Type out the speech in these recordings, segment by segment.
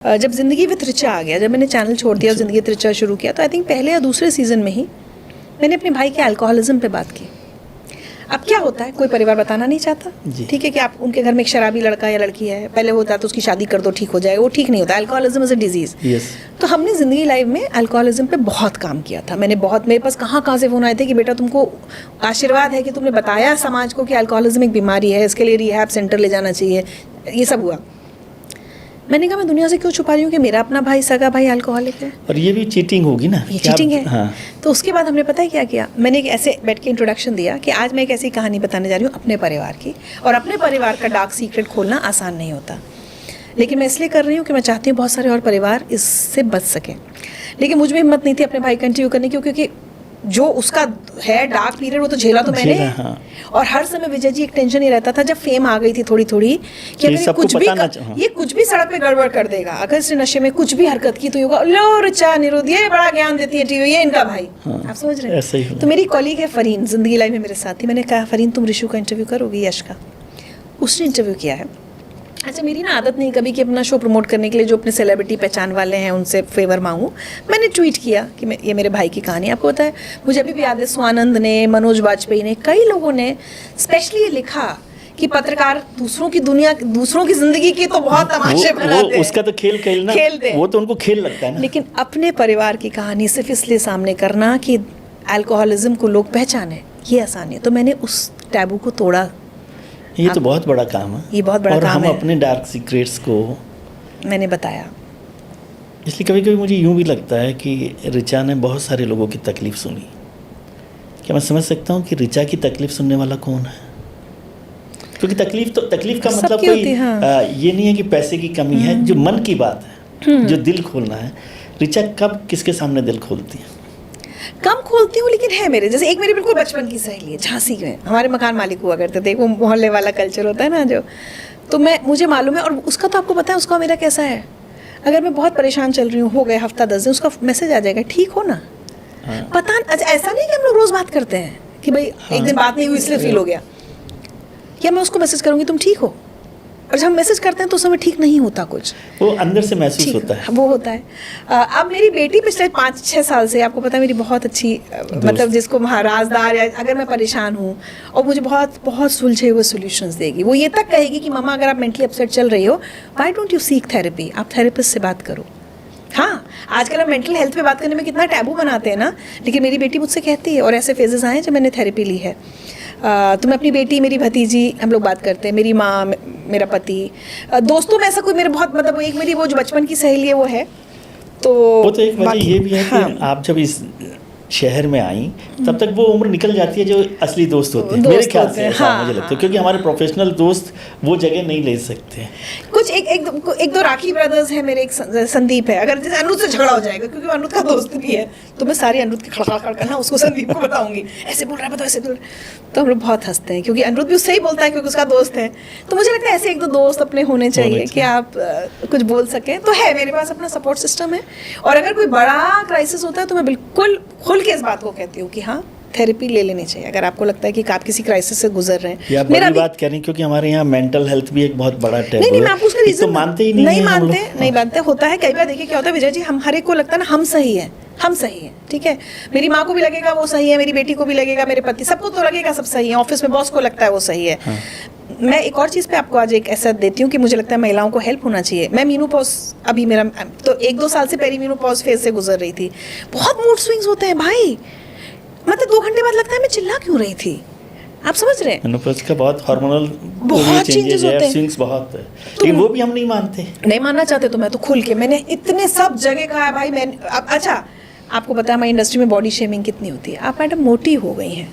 जब ज़िंदगी विद रिचा आ गया, जब मैंने चैनल छोड़ दिया और ज़िंदगी विद रिचा शुरू किया, तो आई थिंक पहले या दूसरे सीज़न में ही मैंने अपने भाई के अल्कोहलिज्म पे बात की। अब क्या होता है, कोई परिवार बताना नहीं चाहता, ठीक है कि आप उनके घर में एक शराबी लड़का या लड़की है, पहले होता है तो उसकी शादी कर दो ठीक हो जाएगा, वो ठीक नहीं होता। Alcoholism is a disease. तो हमने ज़िंदगी लाइफ में अल्कोहलिज्म पे बहुत काम किया था। मेरे पास कहाँ से फ़ोन आए थे कि बेटा तुमको आशीर्वाद है कि तुमने बताया समाज को कि अल्कोहलिज्म एक बीमारी है, इसके लिए रिहैब सेंटर ले जाना चाहिए, ये सब हुआ। मैंने कहा मैं दुनिया से क्यों छुपा रही हूँ कि मेरा अपना भाई, सगा भाई अल्कोहलिक है, और ये भी चीटिंग होगी ना, ये चीटिंग है। हाँ। तो उसके बाद हमने पता है क्या किया, मैंने एक ऐसे बैठ के इंट्रोडक्शन दिया कि आज मैं एक ऐसी कहानी बताने जा रही हूँ अपने परिवार की, और अपने परिवार का डार्क सीक्रेट खोलना आसान नहीं होता, लेकिन मैं इसलिए कर रही हूँ कि मैं चाहती हूँ बहुत सारे और परिवार इससे बच सकें। लेकिन मुझ में हिम्मत नहीं थी अपने भाई कंटिन्यू करने की, क्योंकि जो उसका है डार्क पीरियड वो तो झेला तो मैंने। हाँ। और हर समय विजय जी एक टेंशन ही रहता था, जब फेम आ गई थी थोड़ी थोड़ी, कि अगर ये कुछ भी सड़क पे गड़बड़ कर देगा, अगर इसने नशे में कुछ भी हरकत की तो ये होगा लो रिचा निरुद्ध, ये बड़ा ज्ञान देती है टीवी, ये इनका भाई। हाँ, आप समझ रहे हैं। तो मेरी कॉलीग है फरीन, जिंदगी लाइफ में मेरे साथ ही, मैंने कहा फरीन तुम ऋषु का इंटरव्यू करोगी, यश का। उसने इंटरव्यू किया है। अच्छा, मेरी ना आदत नहीं कभी कि अपना शो प्रमोट करने के लिए जो अपने सेलिब्रिटी पहचान वाले हैं उनसे फेवर मांगूं। मैंने ट्वीट किया कि ये मेरे भाई की कहानी। आपको पता है, मुझे अभी भी याद है स्वानंद ने, मनोज वाजपेयी ने, कई लोगों ने स्पेशली ये लिखा कि पत्रकार दूसरों की दुनिया, दूसरों की जिंदगी की तो बहुत तमाशे बनाते हैं। उसका तो खेलते वो तो उनको खेल लगता है ना। लेकिन अपने परिवार की कहानी सिर्फ इसलिए सामने करना कि अल्कोहलिज्म को लोग पहचाने, ये आसान है। तो मैंने उस टैबू को तोड़ा। ये तो बहुत बड़ा काम है, ये बहुत बड़ा काम है। हम अपने डार्क सीक्रेट्स को मैंने बताया। इसलिए कभी कभी मुझे यूँ भी लगता है कि रिचा ने बहुत सारे लोगों की तकलीफ सुनी। क्या मैं समझ सकता हूँ कि रिचा की तकलीफ सुनने वाला कौन है? क्योंकि तकलीफ का मतलब कोई हाँ। ये नहीं है कि पैसे की कमी है, जो मन की बात है, जो दिल खोलना है। रिचा कब किसके सामने दिल खोलती है? कम खोलती हूँ, लेकिन है मेरे जैसे एक मेरी बिल्कुल बचपन की सहेली है, झांसी में हमारे मकान मालिक हुआ करते थे, वो मोहल्ले वाला कल्चर होता है ना जो, तो मुझे मालूम है। और उसका तो आपको पता है उसका मेरा कैसा है, अगर मैं बहुत परेशान चल रही हूँ, हो गए हफ्ता 10 दिन, उसका मैसेज आ जाएगा ठीक हो ना। हाँ। पता अच्छा ऐसा नहीं कि हम लोग रोज़ बात करते हैं कि भाई हाँ। एक दिन बात नहीं हुई इसलिए फील हो गया, या मैं उसको मैसेज करूँगी तुम ठीक हो, और जब हम मैसेज करते हैं तो उस समय ठीक नहीं होता, कुछ वो अंदर से महसूस होता है, वो होता है। अब मेरी बेटी पिछले 5-6 साल से, आपको पता है मेरी बहुत अच्छी मतलब जिसको राजदार, या अगर मैं परेशान हूँ और मुझे बहुत बहुत सुलझे हुए सोल्यूशंस देगी, वो ये तक कहेगी कि मम्मा अगर आप मेंटली अपसेट चल रही हो, why don't you seek therapy, आप थेरेपिस्ट से बात करो। हाँ, आजकल हम मेंटल हेल्थ पे बात करने में कितना टैबू बनाते हैं ना, लेकिन मेरी बेटी मुझसे कहती है, और ऐसे फेजेस आए जब मैंने थेरेपी ली है। तो मैं अपनी बेटी, मेरी भतीजी, हम लोग बात करते हैं, मेरी माँ, मेरा पति, दोस्तों में ऐसा कोई मेरे बहुत मतलब एक मेरी वो जो बचपन की सहेली है वो है। तो वो तो एक वजह ये भी है कि हाँ। आप जब इस शहर में आई तब तक वो उम्र निकल जाती है जो असली दोस्त होते हैं, मेरे ख्याल से ऐसा मुझे लगता है, क्योंकि हमारे प्रोफेशनल दोस्त वो जगह नहीं ले सकते। कुछ एक दो राखी ब्रदर्स है मेरे, एक संदीप है, अगर जैसे अनुज से झगड़ा हो जाएगा क्योंकि अनुज का दोस्त भी है, तो मैं सारी अनुज की खड़खड़ करना उसको संदीप को बताऊंगी, ऐसे बोल रहा है बताओ, ऐसे बोल रहा है। तो हम लोग बहुत हंसते हैं क्योंकि अनुज भी उससे ही बोलता है क्योंकि उसका दोस्त है। तो मुझे लगता है ऐसे एक दो दोस्त अपने होने चाहिए कि आप कुछ बोल सकें। तो है मेरे पास अपना सपोर्ट सिस्टम है, और अगर कोई बड़ा क्राइसिस होता है तो मैं बिल्कुल खुल के इस बात को कहती हूँ कि हाँ थेरेपी ले लेनी चाहिए अगर आपको लगता है कि आप किसी क्राइसिस से गुजर रहे हैं। मेरा बात कह रही हैं क्योंकि हमारे यहाँ मेंटल हेल्थ भी एक बहुत बड़ा टैबू है। नहीं, मैं आपको उसका रीजन तो मानते ही नहीं मानते होता है कई बार। देखिए क्या होता है विजय जी, हम हर एक को लगता है ना हम सही है, ठीक है, मेरी माँ को भी लगेगा वो सही है, मेरी बेटी को भी लगेगा, मेरे पति, सबको तो लगेगा सब सही है, ऑफिस में बॉस को लगता है वो सही है। हाँ। मैं एक और चीज़ पे आपको आज एक ऐसा देती हूँ कि मुझे लगता है महिलाओं को हेल्प होना चाहिए। मैं मीनोपॉज, अभी मेरा तो 1-2 साल से पेरी मीनोपॉज फेज से गुजर रही थी। बहुत मूड स्विंग्स होते हैं भाई, मतलब 2 घंटे बाद लगता है मैं चिल्ला क्यों रही थी, आप समझ रहे हैं। मेनोपॉज का बहुत हार्मोनल बहुत चेंजेस होते हैं, स्विंग्स बहुत है, लेकिन वो भी हम नहीं मानना चाहते। तो मैं तो खुल के, मैंने इतने सब जगह कहा है भाई। मैं अच्छा आपको पता है हमारी इंडस्ट्री में बॉडी शेमिंग कितनी होती है, आप मैडम मोटी हो गई हैं,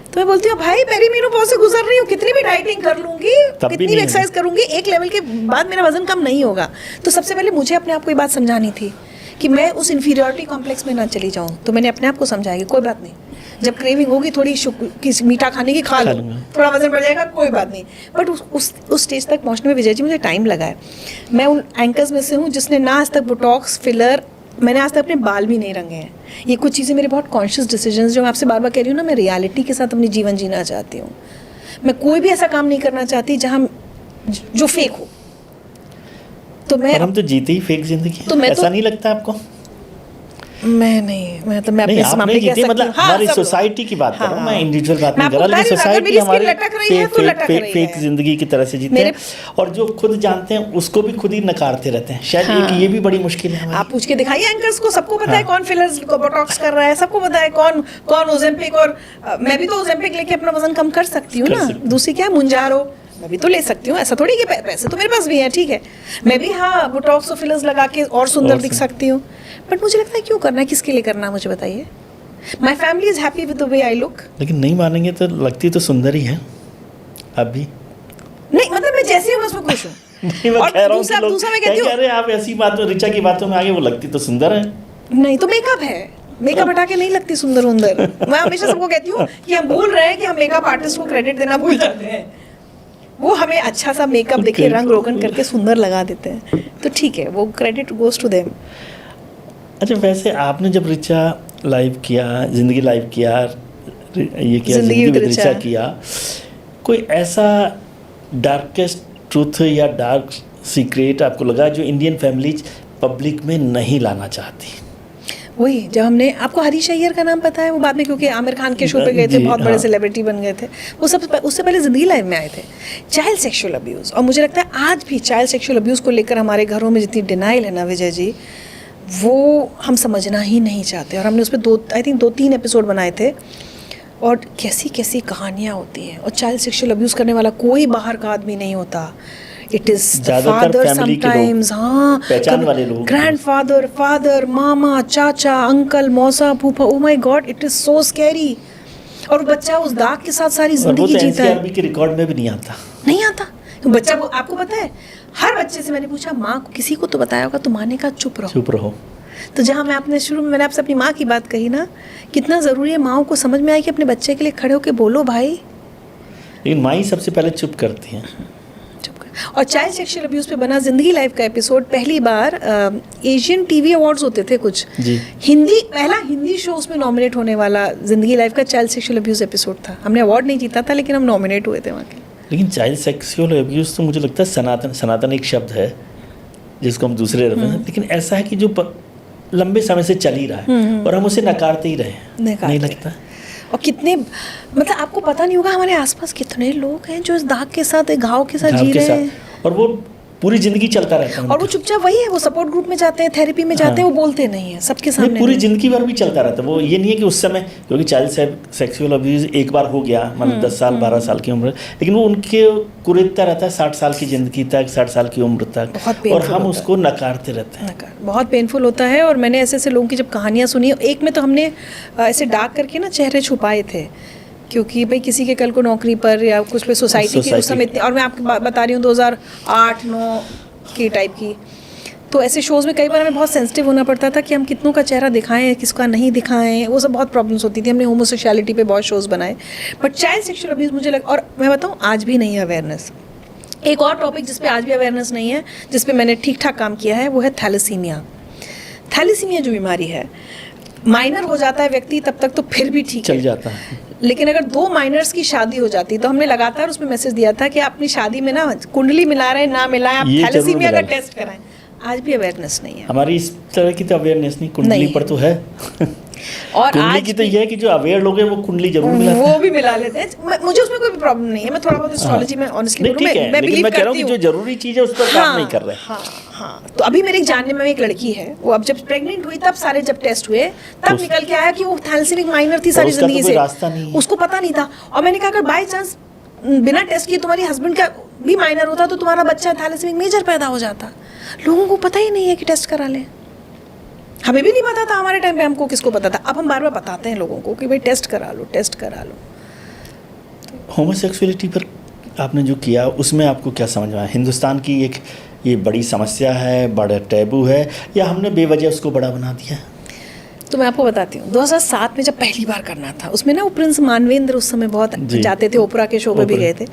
तो मैं बोलती हूँ भाई पेरी मीनोपॉज से गुजर रही हूँ, कितनी भी डाइटिंग कर लूंगी, कितनी भी एक्सरसाइज करूंगी, एक लेवल के बाद मेरा वजन कम नहीं होगा। तो सबसे पहले मुझे अपने आप को ये बात समझानी थी कि मैं उस इन्फीरियरिटी कॉम्प्लेक्स में ना चली जाऊँ। तो मैंने अपने आप को समझाया कि कोई बात नहीं, जब क्रेविंग होगी थोड़ी मीठा खाने की खा लो, थोड़ा वजन बढ़ जाएगा कोई बात नहीं। बट उस स्टेज तक पहुँचने में विजय जी मुझे टाइम लगा है। मैं उन एंकर्स में से हूँ जिसने ना आज तक बोटॉक्स, फिलर, मैंने आज तक अपने बाल भी नहीं रंगे हैं। ये कुछ चीज़ें मेरे बहुत कॉन्शियस डिसीजंस, जो मैं आपसे बार बार कह रही हूँ ना, मैं रियलिटी के साथ अपनी जीवन जीना चाहती हूँ। मैं कोई भी ऐसा काम नहीं करना चाहती जहाँ जो फेक हो। तो मैं और हम तो जीते ही फेक जिंदगी। तो मैं ऐसा तो- नहीं लगता आपको? मैं नहीं, मैं तो मैं नहीं, अपने इस आप मामले नहीं कह जीते, सकती मतलब हूँ। हाँ, हमारी सब लोग। सोसाइटी की बात कर रहा हूँ मैं, हाँ। इंडिविजुअल बात मैं नहीं कर रहा, आपको लेकिन बता रही हूँ, अगर सोसाइटी मेरी स्किन हमारी लटक रही है तो लटक रही फेक है। जिंदगी की तरह से जीते मेरे- हैं, और जो खुद जानते हैं उसको भी खुद ही नकारते रहते हैं। शायद हाँ। एक ये भी बड़ी मुश्किल है आप हमारी। पूछ के दिखाइए एंकर्स को, सबको पता है हाँ। कौन फिलर्स को बोटॉक्स कर रहा है, सबको पता है कौन कौन ओजेम्पिक, और मैं भी तो ओजेम्पिक लेके अपना वजन कम कर सकती हूँ कर ना। सकते हैं। दूसरी क्या है, मुंजारो, मैं भी तो ले सकती हूँ, ऐसा थोड़ी कि पैसे तो मेरे पास भी हैं, ठीक है, मैं भी हाँ बोटॉक्स और फिलर्स लगा के और सुंदर और दिख सुंदर। सकती हूँ। बट मुझे लगता है क्यों करना है, किसके लिए करना है, मुझे बताइए। My family is happy with the way I look. लेकिन नहीं मानेंगे तो लगती तो सुंदर ही है अब भी। नहीं मतलब मैं जैसी हूँ मैं उसमें खुश हूँ। नहीं, मैं और कह रहा हूँ कि दूसरा लोग दूसरा मैं क्या कहती कह हूँ, रहे हैं, आप ऐसी बातों, ऋचा की बातों में आगे, वो लगती तो सुंदर है। नहीं तो मेकअप है, मेकअप हटा के नहीं लगती सुंदर उंदर। मैं हमेशा सबको कहती हूँ कि हम भूल रहे हैं कि हम मेकअप आर्टिस्ट को क्रेडिट देना भूल जाते हैं। वो हमें अच्छा सा मेकअप देके रंग रोगन करके सुंदर लगा देते हैं, तो ठीक है, वो क्रेडिट गोज टू देम। अच्छा, वैसे आपने जब ऋचा लाइव किया, जिंदगी लाइव किया, ये किया, जिंदगी जिंदगी विद विद ऋचा ऋचा किया, कोई ऐसा डार्केस्ट ट्रूथ या डार्क सीक्रेट आपको लगा जो इंडियन फैमिलीज पब्लिक में नहीं लाना चाहती? वही जब हमने, आपको हरीश अय्यर का नाम पता है, वो बाद में क्योंकि आमिर खान के शो पे गए थे, जी, बहुत बड़े हाँ। सेलिब्रिटी बन गए थे, वो सब उससे पहले जिंदगी लाइव में आए थे। चाइल्ड सेक्सुअल अब्यूज़, और मुझे लगता है आज भी चाइल्ड सेक्सुअल अब्यूज़ को लेकर हमारे घरों में जितनी डिनाइल है ना विजय जी, वो हम समझना ही नहीं चाहते। और हमने उस पर 2-3 एपिसोड बनाए थे, और कैसी कैसी कहानियाँ होती हैं, और चाइल्ड सेक्सुअल अब्यूज़ करने वाला कोई बाहर का आदमी नहीं होता। इट इज़ ज्यादातर फादर family के लोग, समटाइम्स, हाँ, पहचान वाले लोग, ग्रैंडफादर, फादर, मामा, चाचा, अंकल, मौसा, फूफा। Oh my God, it is so scary. और बच्चा उस दाग के साथ सारी और वो जिंदगी तो जीता है। NCRB के रिकॉर्ड में भी नहीं आता। नहीं आता बच्चा आपको पता है, हर बच्चे से मैंने पूछा, माँ को किसी को तो बताया होगा, तो माँ ने कहा चुप रहो। चुप रहो। तो जहाँ मैं अपने शुरू में मैंने आपसे अपनी माँ की बात कही ना, कितना ज़रूरी है माँओं को समझ में आए कि अपने बच्चे के लिए खड़े होकर बोलो भाई। लेकिन माँ ही सबसे पहले चुप करती हैं। चुप कर। और चाइल्ड सेक्सुअल अब्यूज़ पे बना जिंदगी लाइव का एपिसोड, पहली बार एशियन टीवी अवार्ड्स होते थे कुछ, जी। पहला हिंदी शो उसमें नॉमिनेट होने वाला जिंदगी लाइव का चाइल्ड सेक्सुअल अब्यूज़ एपिसोड था। हमने अवार्ड नहीं जीता था, लेकिन हम नॉमिनेट हुए थे वहाँ के। लेकिन चाइल्ड सेक्सुअल अब्यूज़ तो मुझे लगता है सनातन एक शब्द है जिसको हम दूसरे रहते हैं, लेकिन ऐसा है कि जो लंबे समय से चल ही रहा है और हम उसे नकारते ही रहे हैं। नहीं लगता? और कितने, मतलब आपको पता नहीं होगा हमारे आसपास कितने लोग हैं जो इस दाग के साथ, एक घाव के साथ जी रहे हैं, और वो पूरी जिंदगी चलता रहता है। और वो चुपचाप वही है, वो सपोर्ट ग्रुप में जाते हैं, थेरेपी में जाते हैं, वो बोलते नहीं है सबके सामने। पूरी जिंदगी भर भी चलता रहता है वो। ये नहीं है कि उस समय, क्योंकि चाइल्ड सेक्सुअल अब्यूज़ एक बार हो गया, मतलब 10 साल 12 साल की उम्र, लेकिन वो उनके कुरेदता रहता है 60 साल की जिंदगी तक, 60 साल की उम्र तक, और हम उसको नकारते रहते हैं। बहुत पेनफुल होता है। और मैंने ऐसे ऐसे लोगों की जब कहानियाँ सुनी, एक में तो हमने ऐसे डाक करके ना चेहरे छुपाए थे, क्योंकि भाई किसी के कल को नौकरी पर या कुछ पे सोसाइटी की उस समय इतनी, और मैं आपको बता रही हूँ 2008-9 की टाइप की, तो ऐसे शोज़ में कई बार हमें बहुत सेंसिटिव होना पड़ता था कि हम कितनों का चेहरा दिखाएं, किसका नहीं दिखाएं, वो सब बहुत प्रॉब्लम्स होती थी। हमने होमोसेक्सुअलिटी पे बहुत शोज़ बनाए, बट चाइल्ड सेक्सुअल अब्यूज़ मुझे लगा, और मैं बताऊँ आज भी नहीं है अवेयरनेस। एक और टॉपिक जिस पे आज भी अवेयरनेस नहीं है, जिस पे मैंने ठीक ठाक काम किया है, वो है थैलेसीमिया। थैलेसीमिया जो बीमारी है, माइनर हो जाता है व्यक्ति तब तक तो फिर भी ठीक चल जाता है, लेकिन अगर 2 माइनर्स की शादी हो जाती, तो हमने लगातार उसमें मैसेज दिया था कि अपनी शादी में ना कुंडली मिला रहे ना मिलाएं, आप थैलेसीमिया का टेस्ट कराएं। आज भी अवेयरनेस नहीं है हमारी इस तरह की, तो अवेयरनेस नहीं, कुंडली पर तो है। और कुंडली की तो ये है कि जो अवेयर लोग हैं वो कुंडली जरूर मिलाते हैं, वो भी मिला लेते हैं। मुझे उसमें कोई प्रॉब्लम नहीं है, मैं थोड़ा बहुत एस्ट्रोलॉजी में ऑनेस्टली बोलूं, मैं बिलीव मैं कह रहा हूँ करती कि हूँ। जो जरूरी चीज़ है उस पर काम नहीं कर रहे। हाँ। तो अभी मेरे जानने में एक लड़की है, वो अब जब प्रेग्नेंट हुई तब सारे जब टेस्ट हुए तब निकल के आया कि वो थैलेसीमिक माइनर थी सारी जिंदगी से, रास्ता नहीं, उसको पता नहीं था। और मैंने कहा अगर बाई चांस बिना टेस्ट किए तुम्हारी हस्बैंड का भी माइनर होता तो तुम्हारा बच्चा थैलेसीमिक मेजर पैदा हो जाता। लोगों को पता ही नहीं है कि टेस्ट करा लें। हमें भी नहीं पता था हमारे टाइम पे, हमको किसको पता था। अब हम बार बार बताते हैं लोगों को कि भाई टेस्ट करा लो, टेस्ट करा लो। होमोसेक्सुअलिटी पर आपने जो किया उसमें आपको क्या समझ में आया? हिंदुस्तान की एक ये बड़ी समस्या है, बड़ा टैबू है, या हमने बेवजह उसको बड़ा बना दिया? तो मैं आपको बताती हूँ, 2007 में जब पहली बार करना था, उसमें ना वो प्रिंस मानवेंद्र उस समय बहुत जाते थे, ओपरा के शो पे भी गए थे।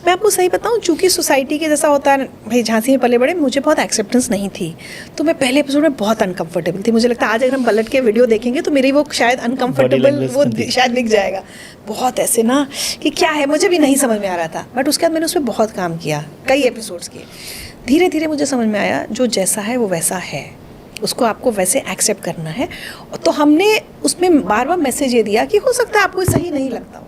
मैं आपको सही बताऊँ, चूंकि सोसाइटी के जैसा होता है भाई, झांसी में पले बड़े, मुझे बहुत एक्सेप्टेंस नहीं थी, तो मैं पहले एपिसोड में बहुत अनकंफर्टेबल थी। मुझे लगता है आज अगर हम पलट के वीडियो देखेंगे तो मेरी वो शायद अनकंफर्टेबल वो शायद दिख जाएगा, बहुत ऐसे ना कि क्या है, मुझे भी नहीं समझ में आ रहा था। बट उसके बाद मैंने उस पर बहुत काम किया, कई एपिसोड्स किए। धीरे धीरे मुझे समझ में आया जो जैसा है वो वैसा है, उसको आपको वैसे एक्सेप्ट करना है। तो हमने उसमें बार बार मैसेज ये दिया कि हो सकता है आपको सही नहीं लगता हो,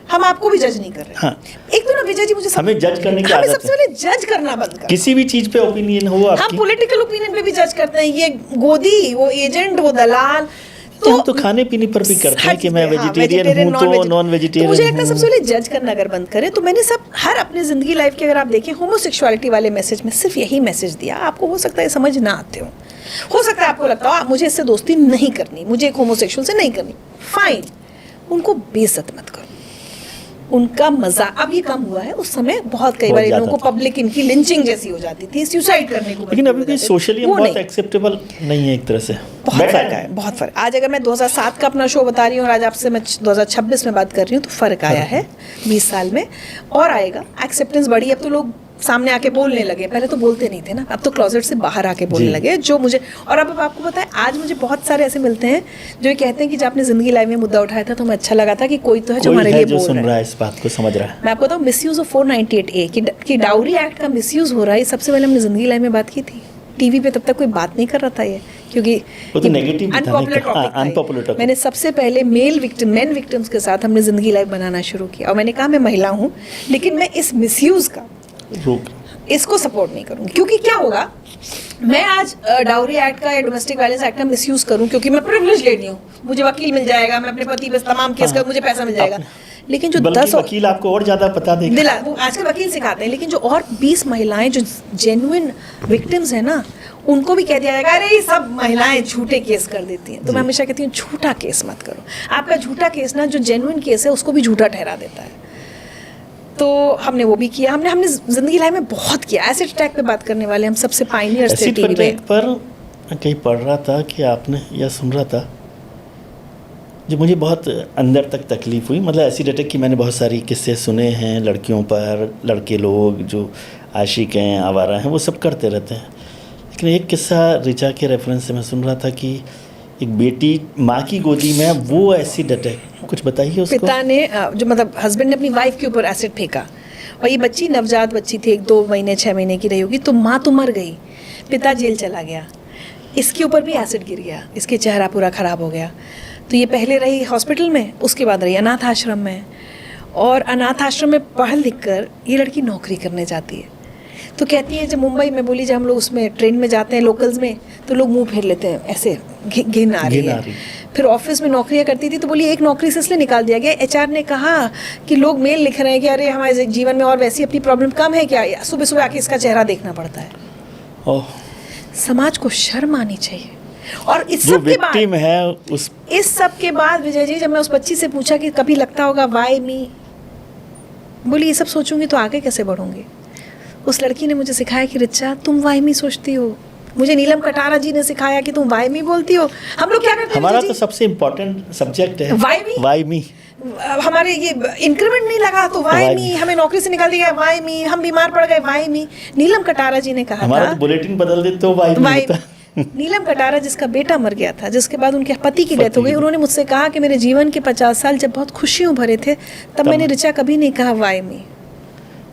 हम आपको भी जज नहीं कर रहे। हाँ। एक तो ना विजय जी, मुझे हमें जज करने की हमें आदत सबसे पहले जज करना बंद कर। किसी भी चीज पे ओपिनियन हो आपकी, हम पॉलिटिकल ओपिनियन पे भी जज करते हैं, ये गोदी, वो एजेंट, वो दलाल। तो हम तो खाने पीने पर भी करते हैं कि मैं वेजिटेरियन हूँ तो नॉन वेजिटेरियन। मुझे लगता है सबसे पहले जज करना अगर बंद करें तो मैंने हर अपनी जिंदगी लाइफ के अगर आप देखें होमोसेक्सुअलिटी वाले मैसेज में सिर्फ यही मैसेज दिया, आपको हो सकता है समझ ना आते हो सकता है आपको लगता हो मुझे इससे दोस्ती नहीं करनी, मुझे एक होमोसेक्सुअल से नहीं करनी, फाइन, उनको बेइज्जत मत करो, उनका मजा। अब ये कम हुआ है, उस समय बहुत कई बार लोगों को पब्लिक इनकी लिंचिंग जैसी हो जाती थी, सुसाइड करने को। लेकिन अभी सोशली बहुत एक्सेप्टेबल नहीं है एक तरह से, बहुत फर्क है, बहुत फर्क। आज अगर मैं 2007 का अपना शो बता रही हूँ और आज आपसे मैं 2026 में बात कर रही हूँ तो फ़र्क आया है 20 साल में, और आएगा। एक्सेप्टेंस बढ़ी, अब तो लोग सामने आके बोलने लगे, पहले तो बोलते नहीं थे ना, अब तो क्लोजेट से बाहर आके बोलने लगे। जो मुझे, और अब आपको पता है आज मुझे बहुत सारे ऐसे मिलते हैं जो ये कहते हैं कि जब आपने जिंदगी लाइफ में मुद्दा उठाया था तो हमें अच्छा लगा था कि कोई तो है जो हमारे लिए बोल रहा है, इस बात को समझ रहा है। मैं आपको बताऊँ, मिसयूज ऑफ 498A की डाउरी एक्ट का मिसयूज हो रहा है, सबसे पहले हमने जिंदगी लाइफ में बात की थी टीवी पे, तब तक कोई बात नहीं कर रहा था ये, क्योंकि अनपॉपुलर टॉपिक। मैंने सबसे पहले मेन विक्टिम्स के साथ हमने जिंदगी लाइफ बनाना शुरू किया, और मैंने कहा मैं महिला हूँ लेकिन मैं इस मिसयूज का इसको सपोर्ट नहीं करूँगी, क्योंकि क्या होगा, मैं आज डाउरी एक्ट का या डोमेस्टिक वायलेंस एक्ट का मिसयूज करूँ क्योंकि मैं प्रिविलेज लेडी हूँ, मुझे वकील मिल जाएगा, मैं अपने पति पे तमाम केस कर, मुझे पैसा मिल जाएगा। लेकिन जो 10 वकील आपको और ज्यादा पता देगा, वो आजकल वकील सिखाते हैं, लेकिन जो और 20 महिलाएं जो जेन्युइन विक्टिम्स है ना, उनको भी कह दिया जाएगा अरे ये सब महिलाएं झूठे केस कर देती हैं। तो मैं हमेशा कहती हूँ झूठा केस मत करो, आपका झूठा केस ना जो जेन्युइन केस है उसको भी झूठा ठहरा देता है। तो हमने वो भी किया, हमने जिंदगी लाइफ में बहुत किया। एसिड अटैक पे बात करने वाले हम सबसे पायनियर्स थे टीवी पे। पर कहीं पढ़ रहा था कि आपने या सुन रहा था, जो मुझे बहुत अंदर तक तकलीफ हुई, मतलब एसिड अटैक की मैंने बहुत सारी किस्से सुने हैं लड़कियों पर, लड़के लोग जो आशिक हैं, आवारा हैं, वो सब करते रहते हैं। लेकिन एक किस्सा ऋचा के रेफरेंस से मैं सुन रहा था कि एक बेटी माँ की गोदी में, वो एसिड अटैक, कुछ बताइए उसको। पिता ने जो मतलब हस्बैंड ने अपनी वाइफ के ऊपर एसिड फेंका, और ये बच्ची नवजात बच्ची थी, 1-2 महीने 6 महीने की रही होगी, तो माँ तो मर गई, पिता जेल चला गया, इसके ऊपर भी एसिड गिर गया, इसके चेहरा पूरा ख़राब हो गया। तो ये पहले रही हॉस्पिटल में, उसके बाद रही अनाथ आश्रम में, और अनाथ आश्रम में पढ़ लिख कर ये लड़की नौकरी करने जाती है। तो कहती है जब मुंबई में, बोली जब हम लोग उसमें ट्रेन में जाते हैं लोकल्स में, तो लोग मुंह फेर लेते हैं, ऐसे घिन आ रही है। फिर ऑफिस में नौकरियां करती थी, तो बोली एक नौकरी से इसलिए निकाल दिया गया, एचआर ने कहा कि लोग मेल लिख रहे हैं कि अरे हमारे जीवन में और वैसी अपनी प्रॉब्लम कम है क्या, सुबह सुबह आके इसका चेहरा देखना पड़ता है। समाज को शर्म आनी चाहिए। और इस सब के बाद है इस सब के बाद विजय जी, जब मैं उस बच्ची से पूछा कि कभी लगता होगा वाई मी, बोली ये सब सोचूंगी तो आगे कैसे बढ़ूंगी। उस लड़की ने मुझे सिखाया कि रिचा तुम वाई मी सोचती हो, मुझे नीलम कटारा जी ने सिखाया कि तुम वाई मी बोलती हो। हम लोग क्या करते हैं, हमारा तो सबसे इम्पोर्टेंट सब्जेक्ट है वाई मी। हमारे ये इंक्रीमेंट नहीं लगा तो वाई मी, हमें नौकरी से निकाल दिया वाई मी, हम बीमार पड़ गए वाई मी। नीलम कटारा जी ने कहा हमारा तो बुलेटिन बदल देते हो वाई मी। नीलम कटारा जिसका बेटा मर गया था, जिसके बाद उनके पति की डेथ हो गई, उन्होंने मुझसे कहा कि मेरे जीवन के 50 साल जब बहुत खुशियों भरे थे, तब मैंने रिचा कभी नहीं कहा वाई मी।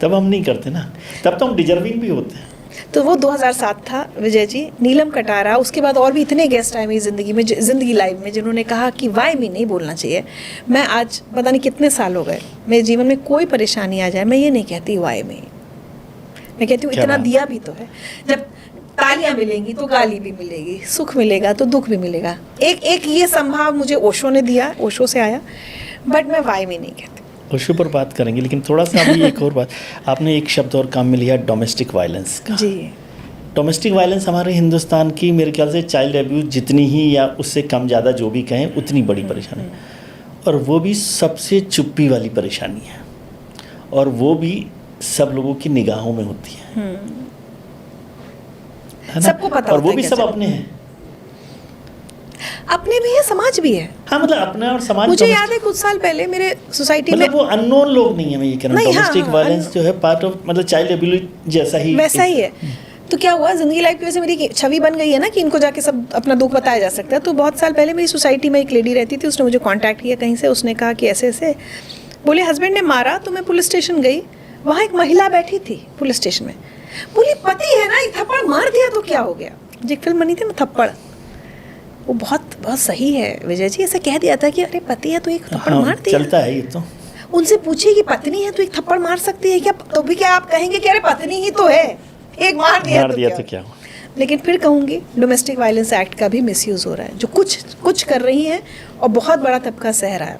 तब हम नहीं करते ना, तब तो हम डिजर्विंग भी होते हैं। तो वो 2007 था विजय जी, नीलम कटारा, उसके बाद और भी इतने गेस्ट आए मेरी ज़िंदगी लाइव में जिन्होंने कहा कि वाई मी नहीं बोलना चाहिए। मैं आज पता नहीं कितने साल हो गए, मेरे जीवन में कोई परेशानी आ जाए मैं ये नहीं कहती वाई मी, मैं कहती हूँ इतना दिया भी तो है। जब तालियां मिलेंगी तो गाली भी मिलेगी, सुख मिलेगा तो दुख भी मिलेगा। एक ये संभाव मुझे ओशो ने दिया, ओशो से आया, बट मैं वाई मी नहीं कहती। ओशो पर बात करेंगे, लेकिन थोड़ा सा अभी एक और बात, आपने एक शब्द और काम में लिया डोमेस्टिक वायलेंस का। जी, डोमेस्टिक वायलेंस हमारे हिंदुस्तान की मेरे ख्याल से चाइल्ड अब्यूज़ जितनी ही या उससे कम ज़्यादा जो भी कहें उतनी बड़ी परेशानी है, और वो भी सबसे चुप्पी वाली परेशानी है, और वो भी सब लोगों की निगाहों में होती है ना? सबको पता, और वो भी सब अपने हैं, अपने भी है, समाज भी है। हाँ, मतलब अपना और समाज। मुझे याद है कुछ साल पहले मेरे सोसाइटी में, वो अननोन लोग नहीं है, मैं ये कह रहा हूँ, डोमेस्टिक वायलेंस जो है पार्ट ऑफ, मतलब चाइल्ड अब्यूज जैसा ही, वैसा ही है। तो क्या हुआ, जिंदगी लाइफ की वजह से मेरी छवि बन गई है ना कि इनको जाके सब अपना दुख बताया जा सकता है। तो बहुत साल पहले मेरी सोसाइटी में एक लेडी रहती थी, उसने मुझे कांटेक्ट किया कहीं से, उसने कहा कि ऐसे ऐसे, बोले हस्बैंड ने मारा, तो मैं पुलिस स्टेशन गई, वहाँ एक महिला बैठी थी पुलिस स्टेशन में, बोली पति है ना, एक थप्पड़ मार दिया तो क्या हो गया। जो एक फिल्म बनी थी ना थप्पड़, वो बहुत बहुत सही है विजय जी, ऐसा कह दिया था कि अरे पति है तो एक थप्पड़ मार दिया। चलता है ये तो। उनसे पूछिए कि पत्नी है तो एक थप्पड़ मार सकती है क्या, तो भी क्या आप कहेंगे कि अरे पत्नी ही तो है, एक मार दिया तो क्या। लेकिन फिर कहूँगी डोमेस्टिक वायलेंस एक्ट का भी मिसयूज़ हो रहा है, जो कुछ कर रही हैं और बहुत बड़ा तबका सह रहा है।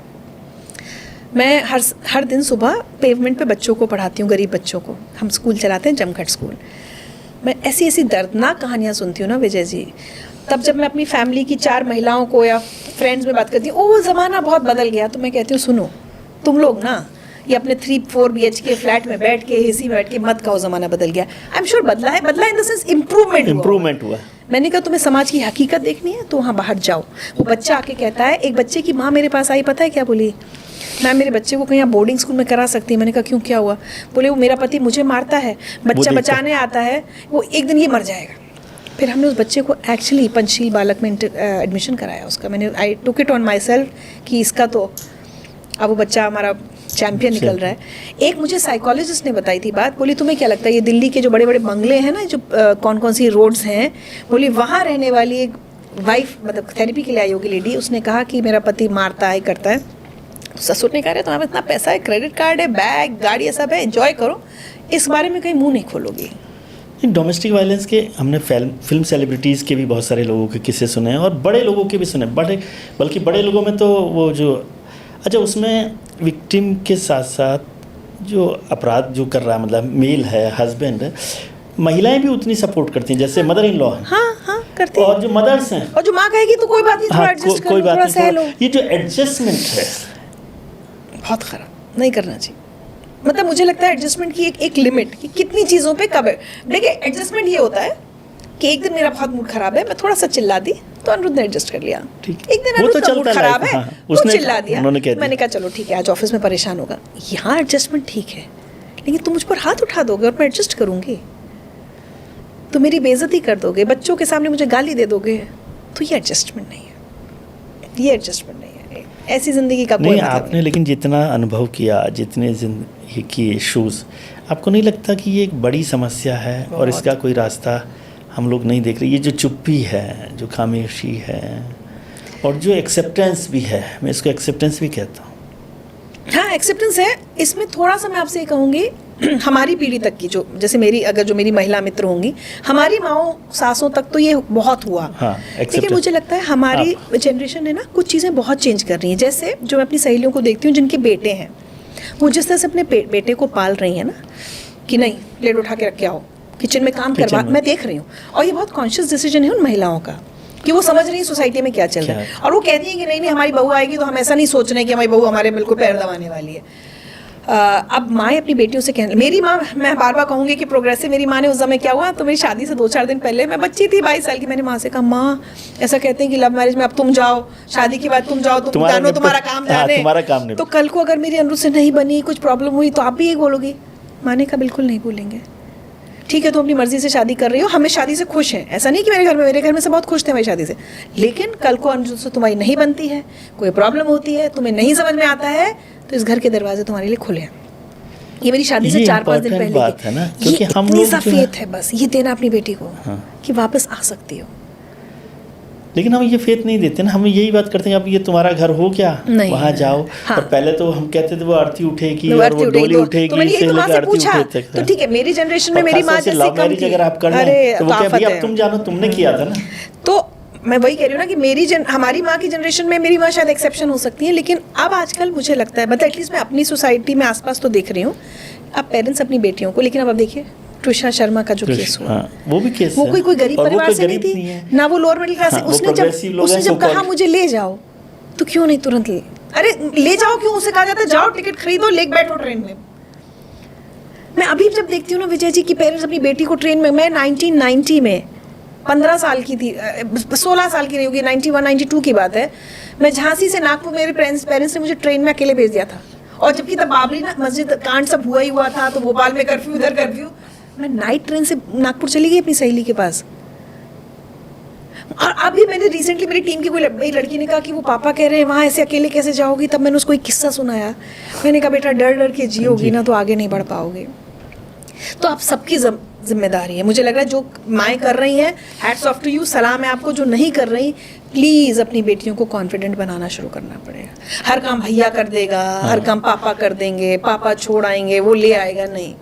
मैं हर दिन सुबह पेवमेंट पे बच्चों को पढ़ाती हूँ, गरीब बच्चों को। हम स्कूल चलाते हैं जमघट स्कूल। मैं ऐसी दर्दनाक कहानियाँ सुनती हूँ ना विजय जी, तब जब मैं अपनी फैमिली की 4 महिलाओं को या फ्रेंड्स में बात करती हूँ, वो ज़माना बहुत बदल गया, तो मैं कहती हूँ सुनो तुम लोग ना ये अपने 3-4 BHK फ्लैट में बैठ के AC में बैठ के मत कहो ज़माना बदल गया। आई एम श्योर बदला इन द सेंस इम्प्रूवमेंट हुआ। मैंने कहा तुम्हें समाज की हकीकत देखनी है तो वहाँ बाहर जाओ। वो बच्चा आके कहता है, एक बच्चे की माँ मेरे पास आई, पता है क्या बोली, मैम मेरे बच्चे को कहीं बोर्डिंग स्कूल में करा सकती है। मैंने कहा क्यों, क्या हुआ? बोले वो मेरा पति मुझे मारता है, बच्चा बचाने आता है, वो एक दिन ये मर जाएगा। फिर हमने उस बच्चे को एक्चुअली पंचशील बालक में एडमिशन कराया उसका। मैंने I took it on myself कि इसका तो अब वो बच्चा हमारा चैम्पियन निकल रहा है। एक मुझे साइकोलॉजिस्ट ने बताई थी बात, बोली तुम्हें क्या लगता है ये दिल्ली के जो बड़े बड़े बंगले हैं ना, जो कौन कौन सी रोड्स हैं, बोली वहाँ रहने वाली एक वाइफ, मतलब थेरेपी के लिए आई होगी लेडी, उसने कहा कि मेरा पति मारता है करता है। तो ससुर ने कहा रहे तुम्हारे इतना पैसा है, क्रेडिट कार्ड है, बैग गाड़ी ये सब है, एंजॉय करो, इस बारे में कहीं मुँह नहीं खोलोगी। डोमेस्टिक वायलेंस के हमने फिल्म सेलिब्रिटीज़ के भी बहुत सारे लोगों के किस्से सुने हैं और बड़े लोगों के भी सुने, बल्कि बड़े लोगों में तो वो जो अच्छा उसमें विक्टिम के साथ साथ जो अपराध जो कर रहा है, मतलब मेल है, हस्बैंड है, महिलाएं भी उतनी सपोर्ट करती हैं, जैसे मदर इन लॉ है। हाँ करती हैं। और जो मदर्स हैं, और जो माँ कहेगी तो कोई बात नहीं, थोड़ा एडजस्ट करो, थोड़ा सह लो। ये जो एडजस्टमेंट है बहुत खराब, नहीं करना चाहिए। मतलब मुझे लगता है एडजस्टमेंट की एक लिमिट कि कितनी चीज़ों पे कब। देखिए एडजस्टमेंट ये होता है कि एक दिन मेरा बहुत मूड खराब है, मैं थोड़ा सा चिल्ला दी तो अनिरुद्ध ने एडजस्ट कर लिया। ठीक, एक दिन अनिरुद्ध का मूड खराब है, उसने चिल्ला दिया, मैंने कहा चलो ठीक है आज ऑफिस में परेशान होगा, यहाँ एडजस्टमेंट ठीक है। लेकिन तुम मुझ पर हाथ उठा दोगे और मैं एडजस्ट करूँगी, तो मेरी बेइज्जती कर दोगे, बच्चों के सामने मुझे गाली दे दोगे, तो ये एडजस्टमेंट नहीं है, ये एडजस्टमेंट नहीं है। ऐसी ज़िंदगी का कोई मतलब आपने लेकिन जितना अनुभव किया, जितने जिंदगी की इशूज़, आपको नहीं लगता कि ये एक बड़ी समस्या है और इसका कोई रास्ता हम लोग नहीं देख रहे? ये जो चुप्पी है, जो खामोशी है और जो एक्सेप्टेंस भी है, मैं इसको एक्सेप्टेंस भी कहता हूँ। हाँ एक्सेप्टेंस है। इसमें थोड़ा सा मैं आपसे ये कहूँगी हमारी पीढ़ी तक की जो, जैसे मेरी अगर जो मेरी महिला मित्र होंगी, हमारी माओ सासों तक तो ये बहुत हुआ। हाँ, लेकिन मुझे लगता है हमारी जनरेशन है ना, कुछ चीज़ें बहुत चेंज कर रही हैं। जैसे जो मैं अपनी सहेलियों को देखती हूँ जिनके बेटे हैं, वो जिस तरह से अपने बेटे को पाल रही हैं ना, कि नहीं प्लेट उठा के रख के आओ, किचन में काम करवा, मैं देख रही हूँ। और ये बहुत कॉन्शियस डिसीजन है उन महिलाओं का कि वो समझ रही है सोसाइटी में क्या चल रहा है, और वो कहती है कि नहीं हमारी बहू आएगी तो हम ऐसा नहीं सोच रहे कि हमारी बहू हमारे बिल्कुल पैर दबाने वाली है। अब माएँ अपनी बेटियों से कहने, मेरी माँ, मैं बार बार कहूँगी कि प्रोग्रेसिव मेरी माँ ने उस समय क्या हुआ, तो मेरी शादी से 2-4 दिन पहले मैं बच्ची थी 22 साल की, मैंने माँ से कहा माँ ऐसा कहते हैं कि लव मैरिज में अब तुम जाओ, शादी के बाद तुम जाओ, तुम जानो तुम्हारा काम जाने, तुम्हारा काम नहीं। तो कल को अगर मेरी अनिरुद्ध से नहीं बनी, कुछ प्रॉब्लम हुई तो आप भी यही बोलोगी? माँ ने कहा बिल्कुल नहीं बोलेंगे। ठीक है तुम अपनी मर्जी से शादी कर रही हो, हमें शादी से खुश हैं, ऐसा नहीं कि मेरे घर में से बहुत खुश थे हमारी शादी से, लेकिन कल को अनिरुद्ध से तुम्हारी नहीं बनती है, कोई प्रॉब्लम होती है, तुम्हें नहीं समझ में आता है, तो इस घर के दरवाजे तुम्हारे लिए खुले हैं। ये मेरी शादी से 4-5 दिन पहले बात है ना, क्योंकि हम लोग सा फेथ है बस ये देना अपनी बेटी को, कि वापस आ सकती हो। लेकिन हम ये फेथ नहीं देते ना, हम यही बात करते हैं अब ये तुम्हारा घर हो क्या, वहाँ जाओ। हाँ। और पहले तो हम कहते थे वो आरती उठेगी और वो डोली उठेगी, तो मैंने यही तो माँ से पूछा, तो ठीक है मेरी जनरेशन में मेरी माँ जैसे कम थी, अगर आप कर रहे तो वो कहती अब तुम जानो, तुमने किया था ना। तो मैं वही कह रही हूँ ना कि हमारी माँ की जनरेशन में मेरी माँ शायद एक्सेप्शन हो सकती है, लेकिन अब आजकल मुझे लगता है, मतलब एटलीस्ट मैं अपनी सोसाइटी में आसपास तो देख रही हूँ, अब पेरेंट्स अपनी बेटियों को, लेकिन अब देखिए ट्विशा शर्मा का जो केस हुआ, वो भी केस वो कोई गरीब परिवार से नहीं थी ना, वो लोअर मिडिल क्लास से। उसने जब कहा मुझे ले जाओ, तो क्यों नहीं तुरंत अरे ले जाओ, क्यों? उसे कहा जाता है जाओ टिकट खरीदो, लेके बैठो ट्रेन में। मैं अभी जब देखती हूँ ना विजय जी की पेरेंट्स अपनी बेटी को ट्रेन में, मैं 1990 में 15 साल की थी, 16 साल की नहीं होगी, 91-92 की बात है, मैं झांसी से नागपुर, मेरे पेरेंट्स ने मुझे ट्रेन में अकेले भेज दिया था, और जबकि तब बाबरी ना मस्जिद कांड सब हुआ ही हुआ था, तो भोपाल में कर्फ्यू, इधर कर्फ्यू, मैं नाइट ट्रेन से नागपुर चली गई अपनी सहेली के पास। और अभी मैंने रिसेंटली मेरी टीम की कोई लड़की ने कहा कि वो पापा कह रहे हैं वहाँ ऐसे अकेले कैसे जाओगी, तब मैंने उसको एक किस्सा सुनाया, मैंने कहा बेटा डर डर के जियोगी ना तो आगे नहीं बढ़ पाओगे। तो आप सबकी जिम्मेदारी है। मुझे लग रहा है जो माएँ कर रही हैं, हैट्स ऑफ टू यू, सलाम है आपको। जो नहीं कर रही, प्लीज़ अपनी बेटियों को कॉन्फिडेंट बनाना शुरू करना पड़ेगा। हर काम भैया कर देगा, हर काम पापा कर देंगे, पापा छोड़ आएंगे, वो ले आएगा, नहीं।